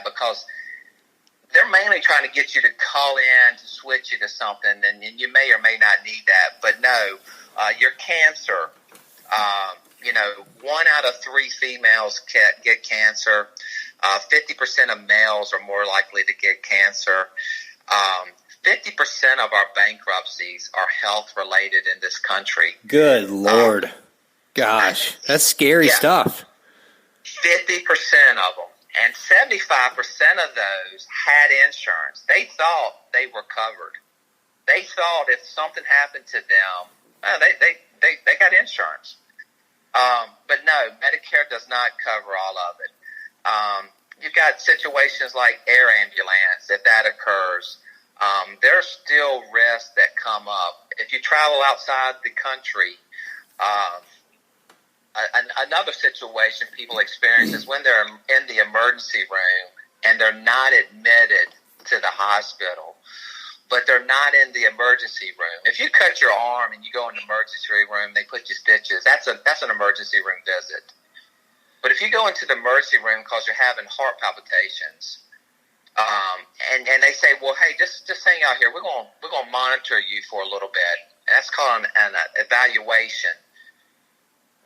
that because they're mainly trying to get you to call in to switch you to something, and you may or may not need that. But no, your cancer, 1 out of 3 females get cancer. 50% of males are more likely to get cancer. 50% of our bankruptcies are health related in this country. Good Lord. Gosh, that's scary stuff. 50% of them. And 75% of those had insurance. They thought they were covered. They thought if something happened to them, they got insurance. But no, Medicare does not cover all of it. You've got situations like air ambulance. If that occurs, there's still risks that come up. If you travel outside the country, another situation people experience is when they're in the emergency room and they're not admitted to the hospital, but they're not in the emergency room. If you cut your arm and you go in the emergency room, they put you stitches. That's an emergency room visit. But if you go into the emergency room because you're having heart palpitations, and they say, well, hey, just hang out here. We're gonna monitor you for a little bit. And that's called an evaluation.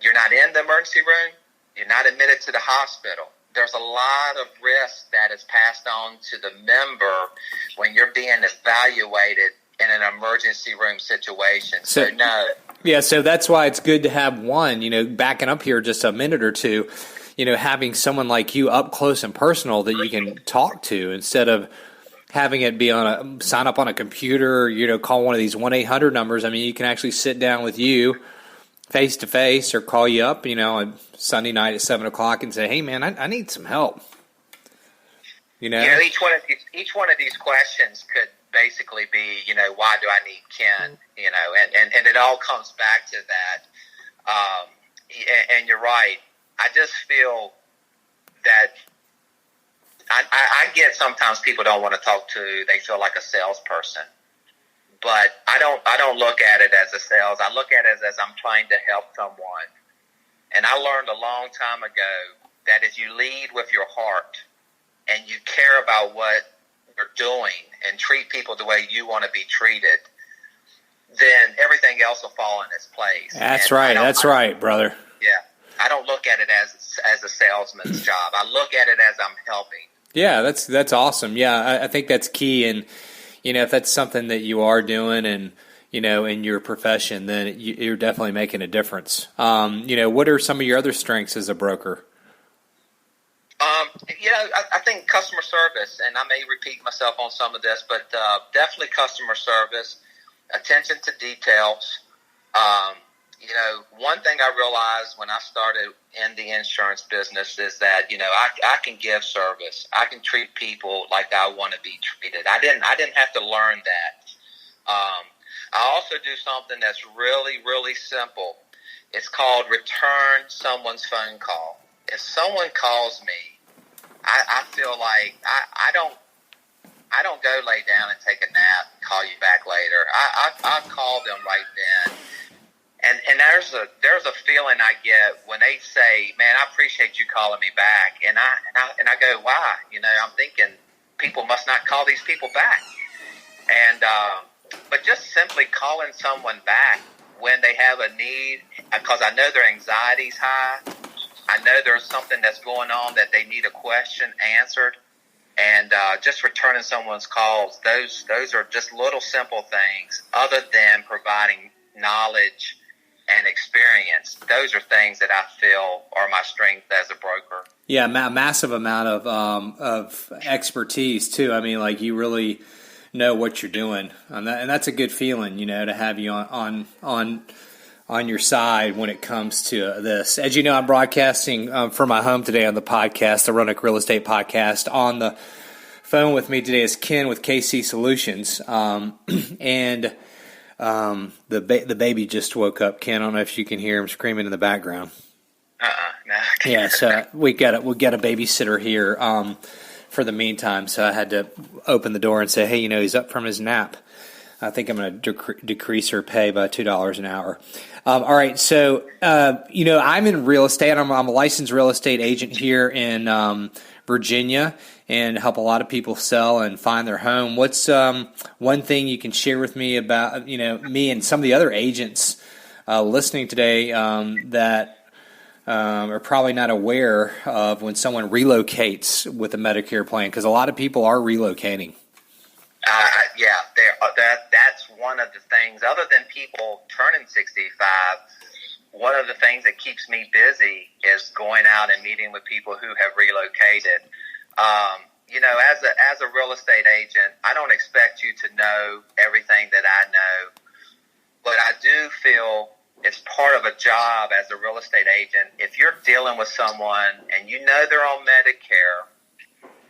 You're not in the emergency room. You're not admitted to the hospital. There's a lot of risk that is passed on to the member when you're being evaluated in an emergency room situation. So no. Yeah, so that's why it's good to have one, backing up here just a minute or two, having someone like you up close and personal that you can talk to instead of having it be sign up on a computer, call one of these 1-800 numbers. I mean, you can actually sit down with you face to face or call you up, on Sunday night at 7:00 and say, hey man, I need some help. Each one of these questions could basically be, why do I need Ken? And it all comes back to that. And you're right. I just feel that I get sometimes people don't want to talk to, they feel like a salesperson. But I don't look at it as a sales. I look at it as I'm trying to help someone. And I learned a long time ago that if you lead with your heart and you care about what you're doing and treat people the way you want to be treated, then everything else will fall in its place. That's right. That's right, brother. Yeah. I don't look at it as a salesman's job. I look at it as I'm helping. Yeah, that's awesome. Yeah, I think that's key. And, if that's something that you are doing and, in your profession, then you're definitely making a difference. What are some of your other strengths as a broker? I think customer service, and I may repeat myself on some of this, but definitely customer service, attention to details. One thing I realized when I started in the insurance business is that, I can give service. I can treat people like I want to be treated. I didn't have to learn that. I also do something that's really, really simple. It's called return someone's phone call. If someone calls me, I feel like I don't go lay down and take a nap and call you back later. I call them right then. And there's a feeling I get when they say, man, I appreciate you calling me back. And I go, why? I'm thinking people must not call these people back. And, but just simply calling someone back when they have a need, because I know their anxiety's high. I know there's something that's going on that they need a question answered. And just returning someone's calls, those are just little simple things other than providing knowledge and experience. Those are things that I feel are my strength as a broker. Yeah, massive amount of expertise too. I mean, like you really know what you're doing, and that's a good feeling, to have you on your side when it comes to this. As you know, I'm broadcasting from my home today on the podcast, the Roanoke Real Estate Podcast. On the phone with me today is Ken with KC Solutions, and the baby just woke up. Ken, I don't know if you can hear him screaming in the background. No. Yeah, so we got a babysitter here for the meantime. So I had to open the door and say, hey, he's up from his nap. I think I'm going to decrease her pay by $2 an hour. All right, so I'm in real estate. I'm a licensed real estate agent here in Virginia and help a lot of people sell and find their home. What's one thing you can share with me about, me and some of the other agents listening today that are probably not aware of when someone relocates with a Medicare plan? Because a lot of people are relocating. That's one of the things, other than people turning 65, one of the things that keeps me busy is going out and meeting with people who have relocated. As a real estate agent, I don't expect you to know everything that I know, but I do feel it's part of a job as a real estate agent. If you're dealing with someone and you know they're on Medicare,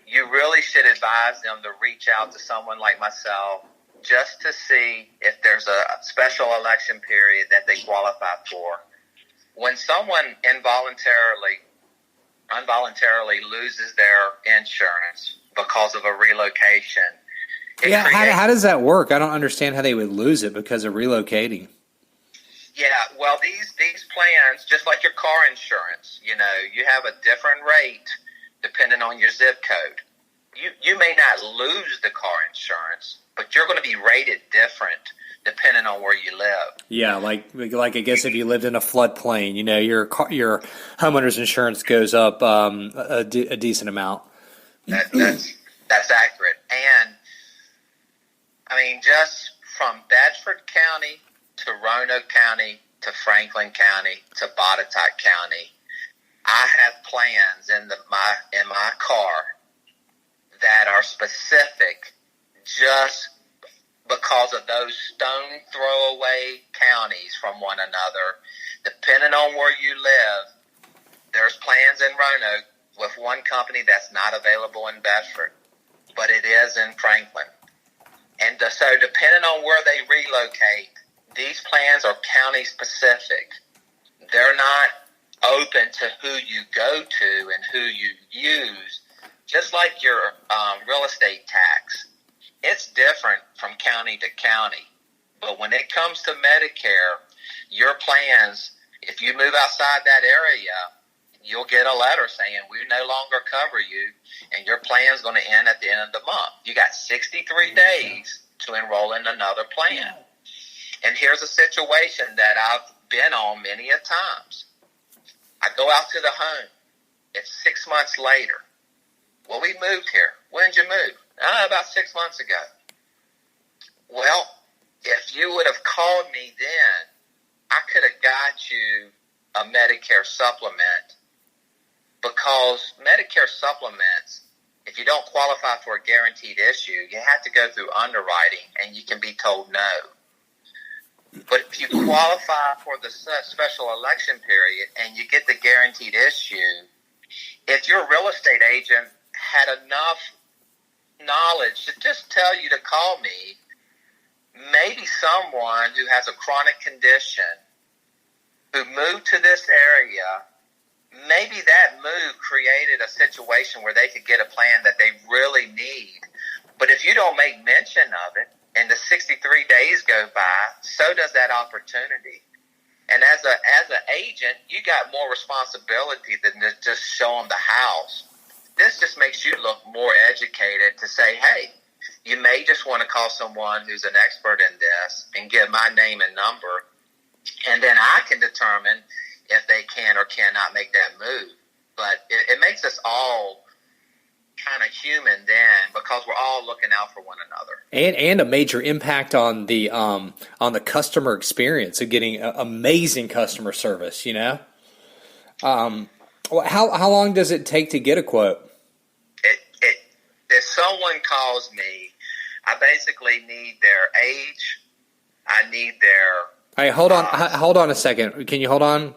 you really should advise them to reach out to someone like myself just to see if there's a special election period that they qualify for. When someone involuntarily loses their insurance because of a relocation. How does that work? I don't understand how they would lose it because of relocating. Yeah, well, these plans, just like your car insurance, you have a different rate depending on your zip code. You may not lose the car insurance, but you're going to be rated different depending on where you live. Yeah, like I guess if you lived in a floodplain, your homeowner's insurance goes up a decent amount. That's accurate. And I mean, just from Bedford County to Roanoke County to Franklin County to Botetourt County, I have plans in my car that are specific just because of those stone throw away counties from one another. Depending on where you live, there's plans in Roanoke with one company that's not available in Bedford, but it is in Franklin. And so depending on where they relocate, these plans are county specific. They're not open to who you go to and who you use. Just like your real estate tax, it's different from county to county. But when it comes to Medicare, your plans, if you move outside that area, you'll get a letter saying we no longer cover you and your plan's going to end at the end of the month. You got 63 days to enroll in another plan. And here's a situation that I've been on many a times. I go out to the home. It's 6 months later. Well, we moved here. When did you move? About 6 months ago. Well, if you would have called me then, I could have got you a Medicare supplement, because Medicare supplements, if you don't qualify for a guaranteed issue, you have to go through underwriting and you can be told no. But if you qualify for the special election period and you get the guaranteed issue, if your real estate agent had enough knowledge to just tell you to call me, maybe someone who has a chronic condition who moved to this area, maybe that move created a situation where they could get a plan that they really need. But if you don't make mention of it and the 63 days go by, so does that opportunity. And as an agent, you got more responsibility than to just show them the house. This just makes you look more educated to say, hey, you may just want to call someone who's an expert in this and give my name and number, and then I can determine if they can or cannot make that move. But it makes us all kind of human then, because we're all looking out for one another. And a major impact on the customer experience of getting amazing customer service, How long does it take to get a quote? If someone calls me, I basically need their age. I need their... Hey, hold on a second. Can you hold on?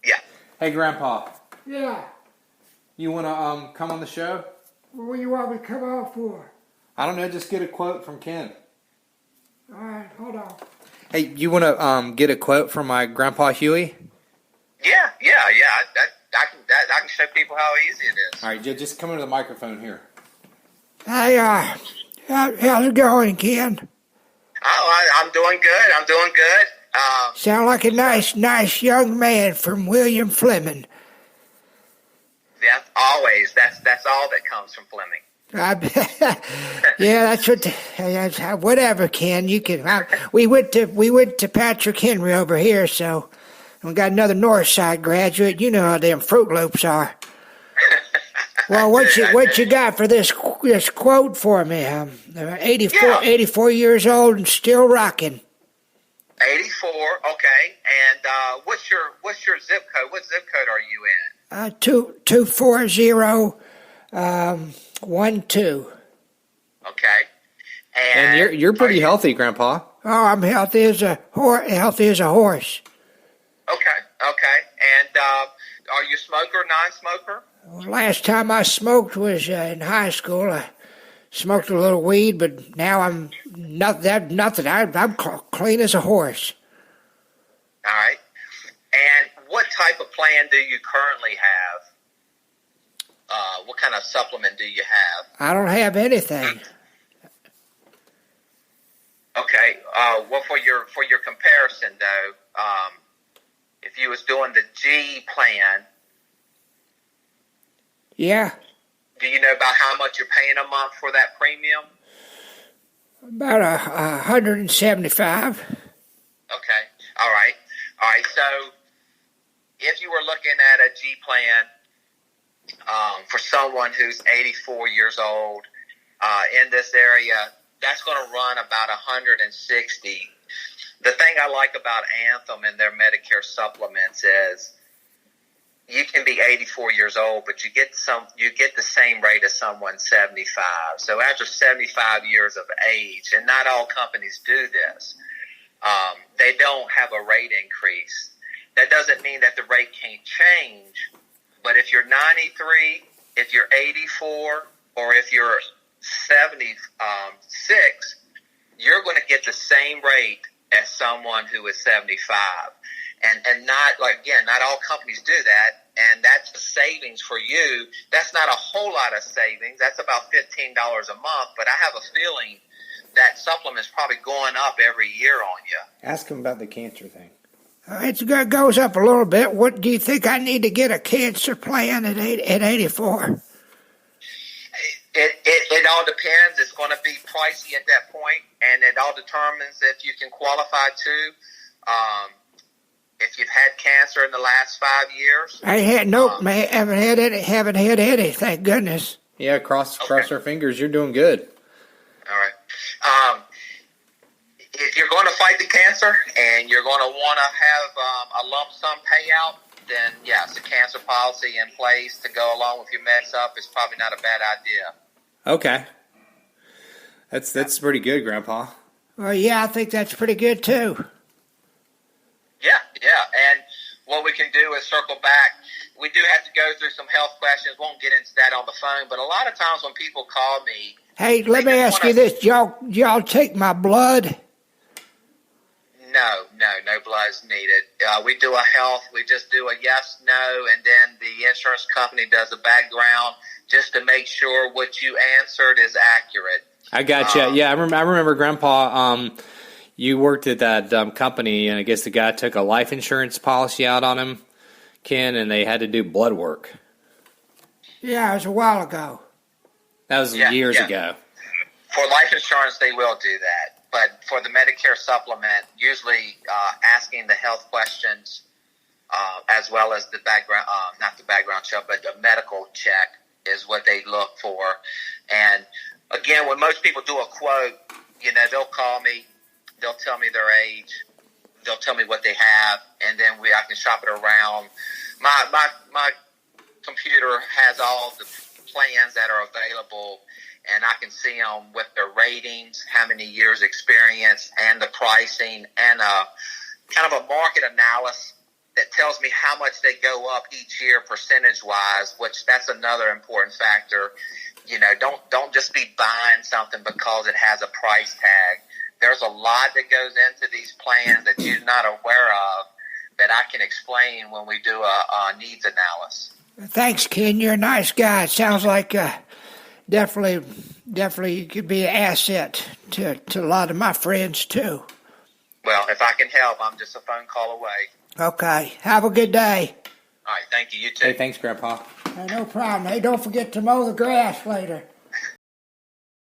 Yeah. Hey, Grandpa. Yeah. You want to come on the show? What do you want me to come out for? I don't know. Just get a quote from Ken. All right, hold on. Hey, you want to get a quote from my Grandpa Huey? Yeah. I can show people how easy it is. All right, just come into the microphone here. Hey, how's it going, Ken? Oh, I'm doing good. Sound like a nice young man from William Fleming. Yeah, always. That's all that comes from Fleming. Yeah, that's whatever, Ken. You can. We went to Patrick Henry over here, so we got another North Side graduate. You know how them Fruit Loops are. Well, what you got for this quote for me? 84 years old and still rocking. 84, okay. And what's your zip code? What zip code are you in? 24012. Okay. And you're pretty healthy, Grandpa. Oh, I'm healthy as a horse. Okay. And are you a smoker, non-smoker? Well, last time I smoked was in high school. I smoked a little weed, but now I'm nothing. I'm clean as a horse. All right. And what type of plan do you currently have? What kind of supplement do you have? I don't have anything. Okay. Well, for your comparison, though, if you was doing the G plan, Yeah. do you know about how much you're paying a month for that premium? About 175. Okay. All right. So, if you were looking at a G plan for someone who's 84 years old in this area, that's going to run about 160. The thing I like about Anthem and their Medicare supplements is you can be 84 years old, but you get the same rate as someone 75. So after 75 years of age, and not all companies do this, they don't have a rate increase. That doesn't mean that the rate can't change, but if you're 93, if you're 84, or if you're 76, you're going to get the same rate as someone who is 75. And not all companies do that, and that's a savings for you. That's not a whole lot of savings. That's about $15 a month, but I have a feeling that supplement's probably going up every year on you. Ask him about the cancer thing. It goes up a little bit. What do you think I need to get a cancer plan at 84? It all depends. It's going to be pricey at that point, and it all determines if you can qualify to. If you've had cancer in the last 5 years, I had haven't had any. Thank goodness. Yeah, cross our fingers. You're doing good. All right. If you're going to fight the cancer and you're going to want to have a lump sum payout, then yes, a cancer policy in place to go along with your meds up is probably not a bad idea. Okay. That's pretty good, Grandpa. Well, yeah, I think that's pretty good too. Yeah. And what we can do is circle back. We do have to go through some health questions. Won't get into that on the phone, but a lot of times when people call me, hey, let me ask you this: y'all take my blood? No blood's needed. We do a health. We just do a yes, no, and then the insurance company does a background just to make sure what you answered is accurate. I got you. Yeah, I remember, Grandpa. You worked at that company, and I guess the guy took a life insurance policy out on him, Ken, and they had to do blood work. Yeah, it was a while ago. That was years ago. For life insurance, they will do that. But for the Medicare supplement, usually asking the health questions as well as the background, not the background check, but the medical check is what they look for. And again, when most people do a quote, they'll call me, they'll tell me their age, they'll tell me what they have, and then I can shop it around. My computer has all the plans that are available, and I can see them with their ratings, how many years experience, and the pricing, and kind of a market analysis that tells me how much they go up each year percentage-wise, which that's another important factor. Don't just be buying something because it has a price tag. There's a lot that goes into these plans that you're not aware of that I can explain when we do a needs analysis. Thanks, Ken. You're a nice guy. It sounds like definitely you could be an asset to a lot of my friends, too. Well, if I can help, I'm just a phone call away. Okay. Have a good day. All right. Thank you. You too. Hey, thanks, Grandpa. No problem. Hey, don't forget to mow the grass later.